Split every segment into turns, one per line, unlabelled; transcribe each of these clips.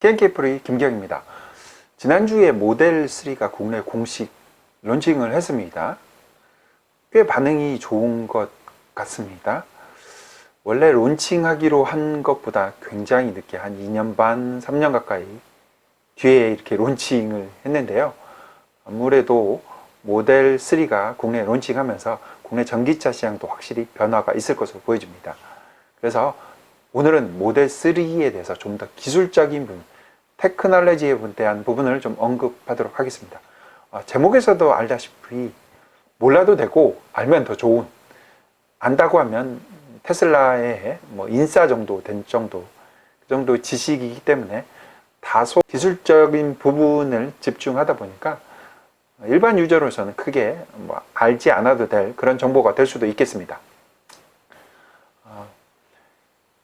K&K프리 김경입니다. 지난주에 모델 3가 국내 공식 론칭을 했습니다. 꽤 반응이 좋은 것 같습니다. 원래 론칭하기로 한 것보다 굉장히 늦게 한 2년 반, 3년 가까이 뒤에 이렇게 론칭을 했는데요. 아무래도 모델 3가 국내 론칭하면서 국내 전기차 시장도 확실히 변화가 있을 것으로 보여집니다. 그래서 오늘은 모델 3에 대해서 좀 더 기술적인 부분, 테크놀로지에 대한 부분을 좀 언급하도록 하겠습니다. 제목에서도 알다시피 몰라도 되고 알면 더 좋은, 안다고 하면 테슬라의 인싸 정도 된 정도, 그 정도 지식이기 때문에 다소 기술적인 부분을 집중하다 보니까 일반 유저로서는 크게 알지 않아도 될 그런 정보가 될 수도 있겠습니다.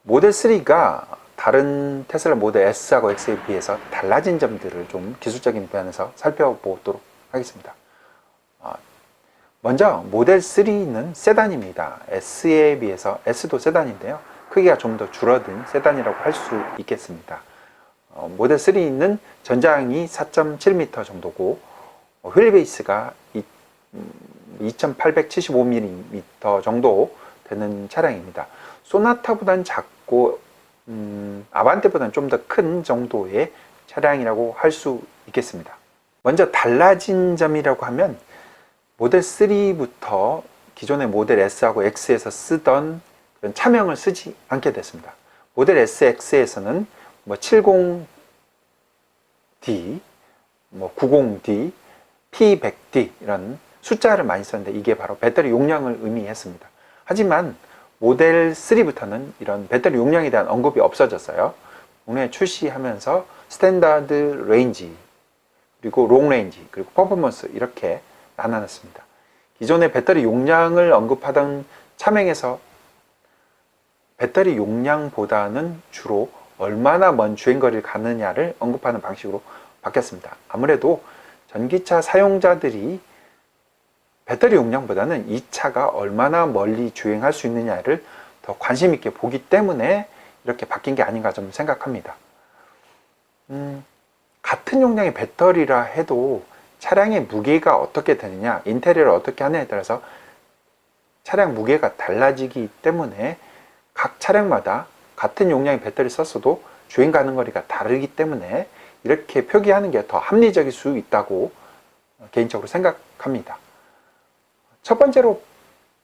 모델 3가 다른 테슬라 모델 S하고 X에 비해서 달라진 점들을 좀 기술적인 면에서 살펴보도록 하겠습니다. 먼저 모델 3는 세단입니다. S에 비해서 S도 세단인데요. 크기가 좀 더 줄어든 세단이라고 할 수 있겠습니다. 모델 3는 전장이 4.7m 정도고 휠베이스가 2875mm 정도 되는 차량입니다. 소나타보다는 작고 아반떼보다는 좀 더 큰 정도의 차량이라고 할 수 있겠습니다. 먼저 달라진 점이라고 하면 모델 3부터 기존의 모델 S하고 X에서 쓰던 그런 차명을 쓰지 않게 됐습니다. 모델 S, X에서는 70D, 90D, P100D 이런 숫자를 많이 썼는데 이게 바로 배터리 용량을 의미했습니다. 하지만 모델 3부터는 이런 배터리 용량에 대한 언급이 없어졌어요. 국내에 출시하면서 스탠다드 레인지, 그리고 롱 레인지, 그리고 퍼포먼스 이렇게 나눠놨습니다. 기존의 배터리 용량을 언급하던 차명에서 배터리 용량보다는 주로 얼마나 먼 주행거리를 가느냐를 언급하는 방식으로 바뀌었습니다. 아무래도 전기차 사용자들이 배터리 용량보다는 이 차가 얼마나 멀리 주행할 수 있느냐를 더 관심 있게 보기 때문에 이렇게 바뀐 게 아닌가 좀 생각합니다. 같은 용량의 배터리라 해도 차량의 무게가 어떻게 되느냐, 인테리어를 어떻게 하느냐에 따라서 차량 무게가 달라지기 때문에 각 차량마다 같은 용량의 배터리를 썼어도 주행 가는 거리가 다르기 때문에 이렇게 표기하는 게 더 합리적일 수 있다고 개인적으로 생각합니다. 첫 번째로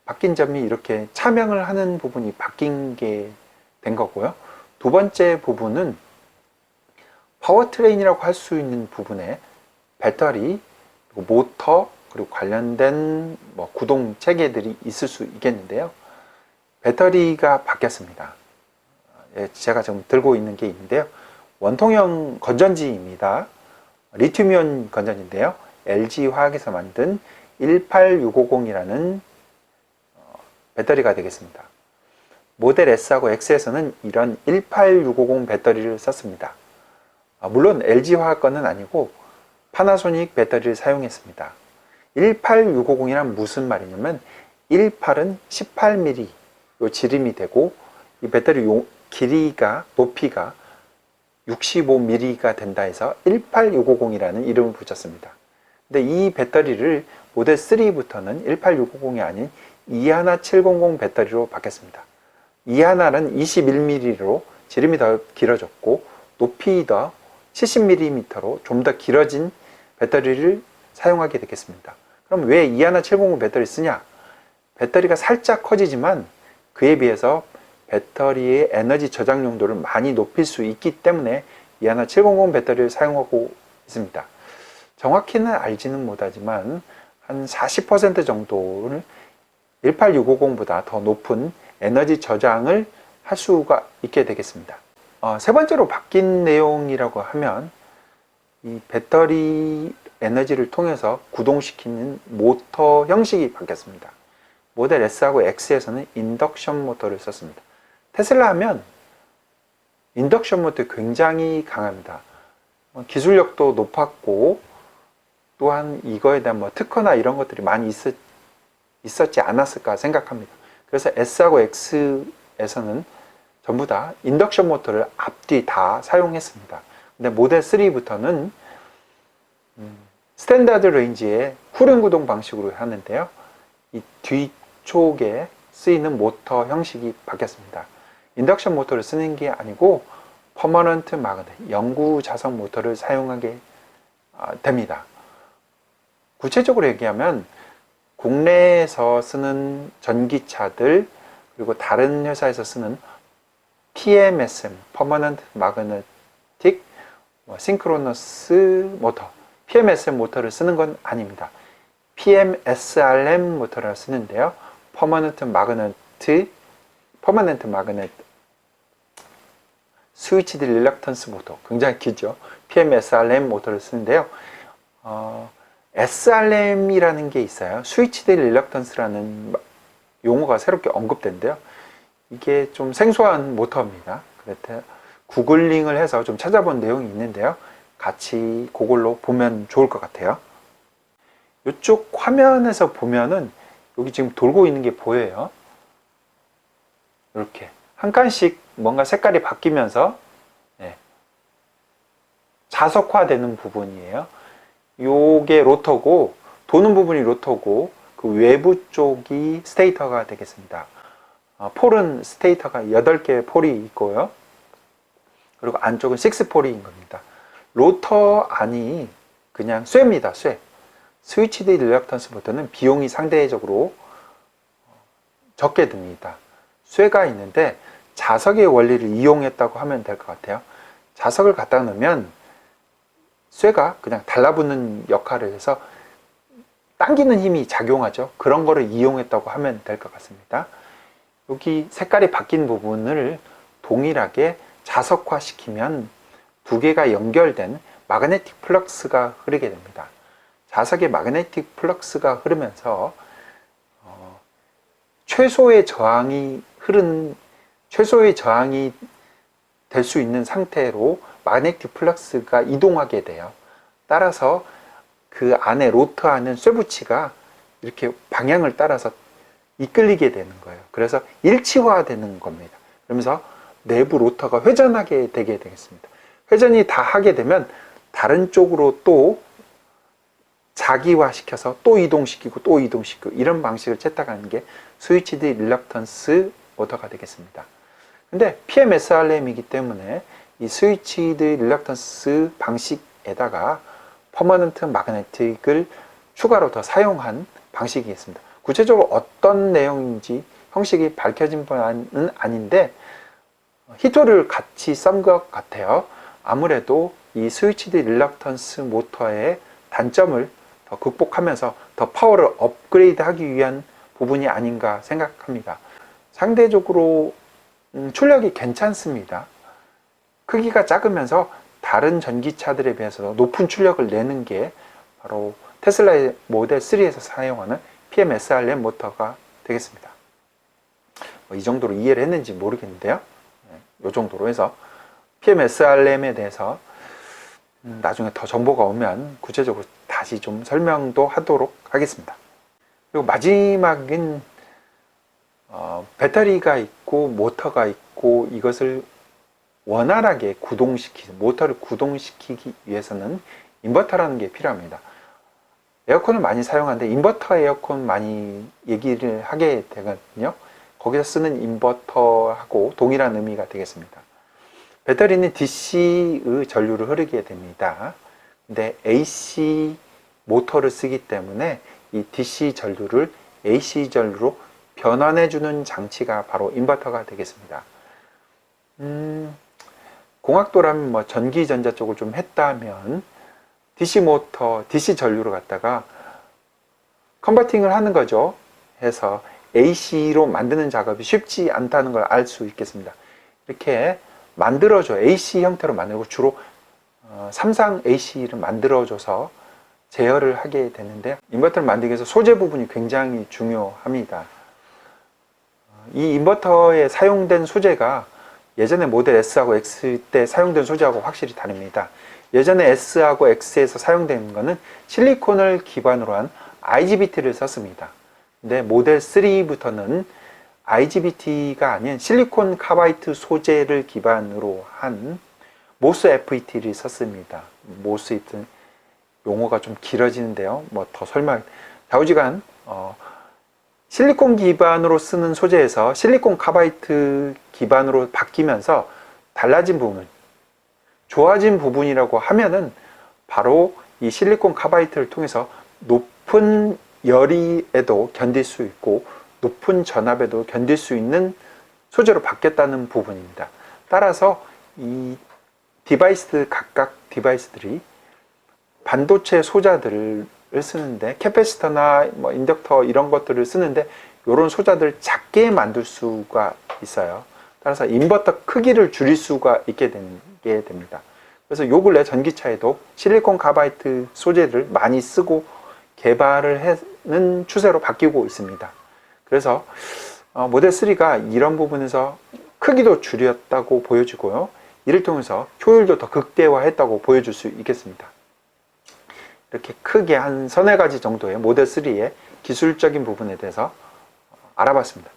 바뀐 점이 이렇게 차명을 하는 부분이 바뀐 게 된 거고요. 두 번째 부분은 파워트레인이라고 할 수 있는 부분에 배터리, 그리고 모터, 그리고 관련된 구동 체계들이 있을 수 있겠는데요. 배터리가 바뀌었습니다. 제가 지금 들고 있는 게 있는데요. 원통형 건전지입니다. 리튬이온 건전지인데요. LG화학에서 만든 18650이라는 배터리가 되겠습니다. 모델 S하고 X에서는 이런 18650 배터리를 썼습니다. 물론 LG화학 거는 아니고 파나소닉 배터리를 사용했습니다. 18650이란 무슨 말이냐면 18은 18mm 요 지름이 되고 이 배터리 길이가 높이가 65mm가 된다 해서 18650이라는 이름을 붙였습니다. 근데 이 배터리를 모델 3부터는 18650이 아닌 21700 배터리로 바뀌었습니다. 2하나는 21mm로 지름이 더 길어졌고 높이 더 70mm로 좀 더 길어진 배터리를 사용하게 되겠습니다. 그럼 왜 21700 배터리 쓰냐? 배터리가 살짝 커지지만 그에 비해서 배터리의 에너지 저장 용도를 많이 높일 수 있기 때문에 21700 배터리를 사용하고 있습니다. 정확히는 알지는 못하지만 한 40% 정도를 18650보다 더 높은 에너지 저장을 할 수가 있게 되겠습니다. 세 번째로 바뀐 내용이라고 하면 이 배터리 에너지를 통해서 구동시키는 모터 형식이 바뀌었습니다. 모델 S하고 X에서는 인덕션 모터를 썼습니다. 테슬라 하면 인덕션 모터 굉장히 강합니다. 기술력도 높았고 또한 이거에 대한 특허나 이런 것들이 많이 있었지 않았을까 생각합니다. 그래서 S하고 X에서는 전부 다 인덕션 모터를 앞뒤 다 사용했습니다. 근데 모델 3부터는 스탠다드 레인지의 후륜 구동 방식으로 하는데요. 이 뒤쪽에 쓰이는 모터 형식이 바뀌었습니다. 인덕션 모터를 쓰는 게 아니고 퍼머넌트 마그넷, 영구 자석 모터를 사용하게 됩니다. 구체적으로 얘기하면 국내에서 쓰는 전기차들 그리고 다른 회사에서 쓰는 PMSM, 퍼머넌트 마그네틱 싱크로너스 모터, PMSM 모터를 쓰는 건 아닙니다. PMSRM 모터를 쓰는데요. 퍼머넌트 마그넷 스위치드 릴럭턴스 모터, 굉장히 길죠. PMSRM 모터를 쓰는데요. SRM이라는 게 있어요. 스위치드 릴럭턴스라는 용어가 새롭게 언급된대요. 이게 좀 생소한 모터입니다. 그래서 구글링을 해서 좀 찾아본 내용이 있는데요. 같이 그걸로 보면 좋을 것 같아요. 이쪽 화면에서 보면은 여기 지금 돌고 있는 게 보여요. 이렇게 한 칸씩 뭔가 색깔이 바뀌면서 자석화되는 부분이에요. 요게 로터고, 도는 부분이 로터고, 그 외부 쪽이 스테이터가 되겠습니다. 폴은 스테이터가 8개의 폴이 있고요. 그리고 안쪽은 6폴인 겁니다. 로터 안이 그냥 쇠입니다. 쇠. 스위치드 릴럭턴스 모터는 비용이 상대적으로 적게 듭니다. 쇠가 있는데 자석의 원리를 이용했다고 하면 될 것 같아요. 자석을 갖다 놓으면 쇠가 그냥 달라붙는 역할을 해서 당기는 힘이 작용하죠. 그런 거를 이용했다고 하면 될 것 같습니다. 여기 색깔이 바뀐 부분을 동일하게 자석화 시키면 두 개가 연결된 마그네틱 플럭스가 흐르게 됩니다. 자석의 마그네틱 플럭스가 흐르면서 최소의 저항이 될 수 있는 상태로 마그네틱 플럭스가 이동하게 돼요. 따라서 그 안에 로터 안은 쇠붙이가 이렇게 방향을 따라서 이끌리게 되는 거예요. 그래서 일치화되는 겁니다. 그러면서 내부 로터가 회전하게 되게 되겠습니다. 회전이 다 하게 되면 다른 쪽으로 또 자기화시켜서 또 이동시키고 이런 방식을 채택하는 게 스위치드 릴럭턴스 모터가 되겠습니다. 근데 PMSRM이기 때문에 이 스위치드 릴럭턴스 방식에다가 퍼머넌트 마그네틱을 추가로 더 사용한 방식이겠습니다. 구체적으로 어떤 내용인지 형식이 밝혀진 바는 아닌데 히토를 같이 썬 것 같아요. 아무래도 이 스위치드 릴럭턴스 모터의 단점을 더 극복하면서 더 파워를 업그레이드 하기 위한 부분이 아닌가 생각합니다. 상대적으로 출력이 괜찮습니다. 크기가 작으면서 다른 전기차들에 비해서 높은 출력을 내는 게 바로 테슬라의 모델 3에서 사용하는 PMSRM 모터가 되겠습니다. 이 정도로 이해를 했는지 모르겠는데요. 이 정도로 해서 PMSRM에 대해서 나중에 더 정보가 오면 구체적으로 다시 좀 설명도 하도록 하겠습니다. 그리고 마지막은 배터리가 있고 모터가 있고 이것을 원활하게 모터를 구동시키기 위해서는 인버터라는 게 필요합니다. 에어컨을 많이 사용하는데 인버터 에어컨 많이 얘기를 하게 되거든요. 거기서 쓰는 인버터하고 동일한 의미가 되겠습니다. 배터리는 DC의 전류를 흐르게 됩니다. 근데 AC 모터를 쓰기 때문에 이 DC 전류를 AC 전류로 변환해주는 장치가 바로 인버터가 되겠습니다. 공학도라면 전기전자 쪽을 좀 했다면 DC 모터, DC 전류를 갖다가 컨버팅을 하는 거죠. 해서 AC로 만드는 작업이 쉽지 않다는 걸 알 수 있겠습니다. 이렇게 만들어줘, AC 형태로 만들고 주로 삼상 AC를 만들어줘서 제어를 하게 되는데 인버터를 만들기 위해서 소재 부분이 굉장히 중요합니다. 이 인버터에 사용된 소재가 예전에 모델 S하고 X 때 사용된 소재하고 확실히 다릅니다. 예전에 S하고 X에서 사용된 것은 실리콘을 기반으로 한 IGBT를 썼습니다. 근데 모델 3부터는 IGBT가 아닌 실리콘 카바이트 소재를 기반으로 한 모스 FET를 썼습니다. 모스 FET 용어가 좀 길어지는데요. 뭐 더 설명, 좌우지간 실리콘 기반으로 쓰는 소재에서 실리콘 카바이트 기반으로 바뀌면서 달라진 부분, 좋아진 부분이라고 하면은 바로 이 실리콘 카바이트를 통해서 높은 열에도 견딜 수 있고 높은 전압에도 견딜 수 있는 소재로 바뀌었다는 부분입니다. 따라서 이 각각 디바이스들이 반도체 소자들을 쓰는데, 캐패시터나 뭐 인덕터 이런 것들을 쓰는데 이런 소자들을 작게 만들 수가 있어요. 따라서 인버터 크기를 줄일 수가 있게 됩니다. 그래서 요 근래 전기차에도 실리콘 카바이트 소재를 많이 쓰고 개발을 하는 추세로 바뀌고 있습니다. 그래서 모델 3가 이런 부분에서 크기도 줄였다고 보여지고요. 이를 통해서 효율도 더 극대화했다고 보여줄 수 있겠습니다. 이렇게 크게 한 서너 가지 정도의 모델 3의 기술적인 부분에 대해서 알아봤습니다.